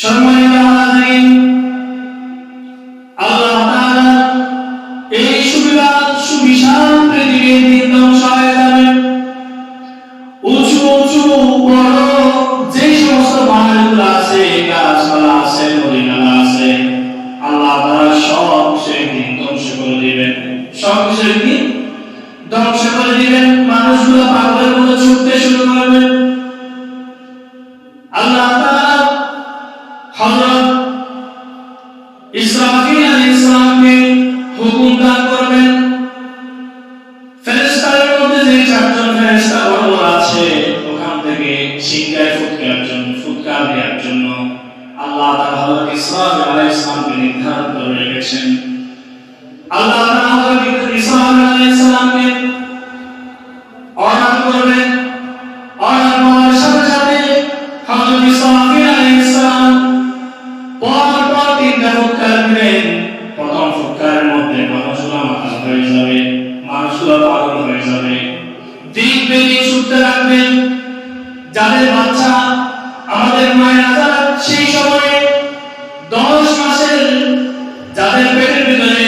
সম্মানিত হাজিরিন, আল্লাহ তাআলা এই সুবিশাল পৃথিবীর দিন ধ্বংস হয়ে যাবে। উঁচু উঁচু বড় যে সমস্ত পাহাড়গুলো আছে, গাছপালা আছে, নদী নালা আছে, আল্লাহ তাআলা সব সেই দিন ধ্বংস করে দিবেন। সব সেই দিন ধ্বংস করে দিবেন। মানুষগুলো পাগলের মতো ছুটতে শুরু করবে। আল্লাহ তাআলা হযরত ইসরাফিল আলাইহিস সালামকে হুকুম দান করবেন। ফেরেশতাদের মধ্যে যে চারজন ফেরেশতা বড় আছে, ওখান থেকে সিংহায় ফুৎকার দেওয়ার জন্য আল্লাহ তাআলা হযরত ইসরাফিল আলাইহিস সালামকে নির্ধারণ করে রেখেছেন। আল্লাহ তাআলা হযরত ইসরাফিল আলাইহিস সালামকে অর্ডার করবেন। অর্ডার করার সাথে সাথে হযরত ইসরাফিল আলাইহিস সালাম পরপর তিনটা ফুৎকার দিবেন। প্রথম ফুৎকারের মধ্যে মানুষগুলো মাতাল হয়ে যাবে, মানুষগুলো পাগল হয়ে যাবে, দিক বেদিক ছুটতে লাগবেন। যাদের বাচ্চা, আমাদের মায়েরা যারা সেই সময়ে 10 মাসের যাদের পেটের ভিতরে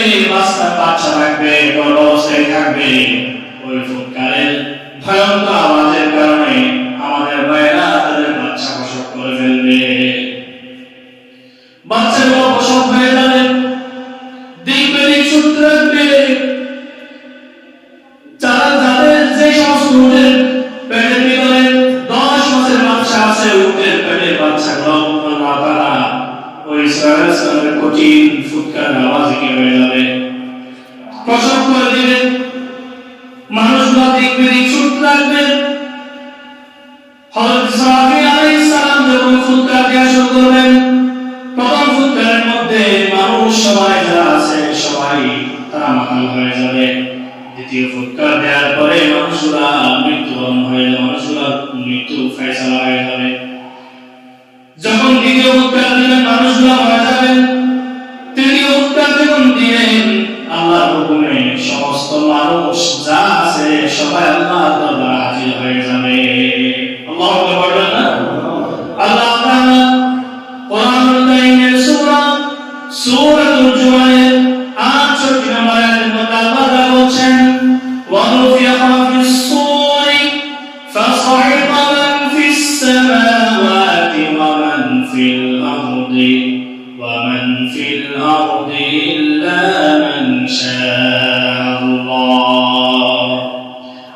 বাচ্চা থাকবে, গর্ভাবস্থায় থাকবে, ওই ফুৎকারের ভয়ঙ্কর আওয়াজের কারণে আমাদের মায়েরা তাদের বাচ্চা প্রসব করে ফেলবে। বাচ্চাগুলো প্রসব হয়ে যাবে, দিক বেদিক ছুটতে লাগবে। যাদের যে সমস্ত উটের পেটের ভিতরে 10 মাসের বাচ্চা আছে, উটের পেটের বাচ্চাগুলো আল্লাহ তাআলা ওই ইসরাফিলের কঠিন ফুৎকার আওয়াজে কি হয়ে যাবে, প্রসব করে দিবেন। মানুষগুলো দিক বেদিক ছুটতে লাগবে। হযরত ইসরাফিল আলাইহিস সালাম যখন ফুৎকার দেওয়া শুরু করবেন, প্রথম ফুৎকারের মধ্যে মানুষ সবাই যারা আছে সবাই তারা মাতাল হয়ে যাবে। দ্বিতীয় ফুৎকার দেওয়ার পরে মানুষগুলা মৃত্যুবরণ হয়ে যাবে, মানুষগুলা মৃত্যু ফয়সালা হয়ে যাবে। যখন দ্বিতীয় ফুৎকার দিবেন মানুষগুলা মারা যাবে। তৃতীয় ফুৎকার যখন দিবেন আল্লাহর হুকুমে সমস্ত মানুষ যা আছে সবাই আল্লাহর দরবারে হাজির হয়ে যাবে। আল্লাহু আকবার বলেন না? আল্লাহ তাআলা কোরআনুল কারীমের সূরাতুল জুমারের 68 নম্বর আয়াতের মধ্যে আল্লাহ তাআলা বলেন, ওয়া নুফিখা ফিস সূরি ফাসাইকা মান ফিস সামাওয়াতি ওয়া মান ফিল আরদি ইল্লা মান শাআ আল্লাহ।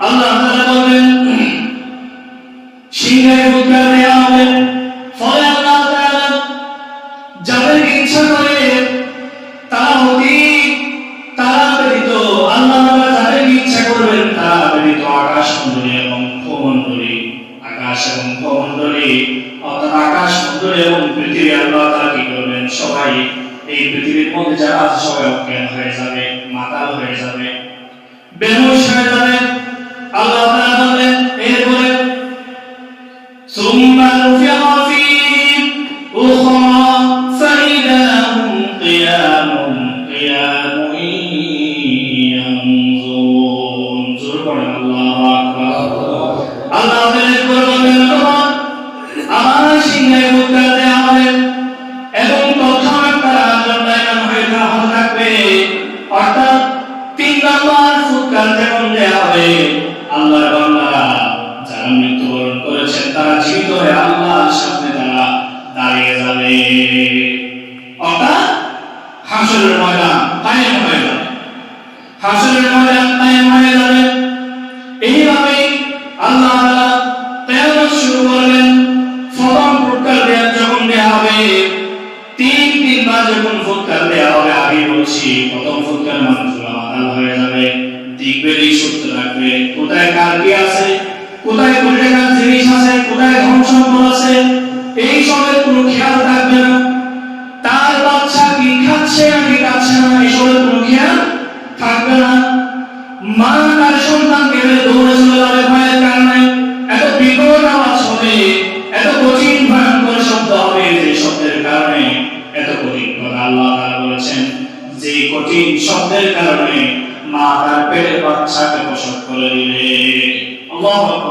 আল্লাহ তাআলা বলেন, সিংহায় ফুৎকার দেওয়া হবে। ফলে আল্লাহ তাআলা যাদেরকে ইচ্ছা করে তারা ব্যতীত, আল্লাহ তাআলা যাদেরকে ইচ্ছা করবেন তারা ব্যতীত আকাশমণ্ডলী এবং ভূমণ্ডলী, অর্থাৎ আকাশমণ্ডলী এবং পৃথিবী আল্লাহ তাআলা কি করবেন, সবাই এই পৃথিবীর মধ্যে যারা আছে সবাই অজ্ঞান হয়ে যাবে, মাতাল হয়ে যাবে, বেহুশ হয়ে যাবে। আল্লাহ তাআলা বলেন এরপরে ثم نفخ فيه أخرى فإذا هم قيام ينظرون। الله أكبر। আল্লাহ বলেন আমার সিংহায় ফুৎকার দেওয়া হবে এবং তৎক্ষণাৎ তারা দণ্ডায়মান হয়ে থাকবে। অর্থাৎ 3 নম্বর ফুৎকার যখন দেওয়া হবে, আল্লাহর বান্দারা যারা মৃত্যুবরণ করেছেন তারা জীবিত হয়ে আল্লাহর সামনে তারা দাঁড়িয়ে যাবে। অর্থাৎ হাসরের ময়দান কায়েম হয়ে যাবে, হাসরের ময়দান কায়েম হয়ে যাবে। এইভাবে আল্লাহ তাআলা কিয়ামত শুরু করবেন। প্রথম ফুৎকার যখন দেওয়া হবে, 3বার যখন ফুৎকার দেওয়া হবে, আগে বলছি প্রথম ফুৎকার মানুষগুলো মাতাল হয়ে যাবে, দিক বেদিক ছুটতে লাগবে। কোথায় কার কি আছে, কোথায় কোন টাকার জিনিস আছে, কোথায় ধন সম্পদ আছে, এই সবের কোনো খেয়াল থাকবে না। তার বাচ্চা কি খাচ্ছে নাকি খাচ্ছে না, এসবের কোনো খেয়াল থাকবে না। মা তার সন্তানকে দৌড়ে চলে যাবে ভয়ের কারণে। এত বিকট আওয়াজ হবে, এত কঠিন ভয়ঙ্কর শব্দ হবে, যে শব্দের কারণে এত কঠিন কথা আল্লাহ তাআলা বলেছেন যে কঠিন শব্দের কারণে মা তার পেটের বাচ্চাকে প্রসব করে দিবে। আল্লাহু আকবার।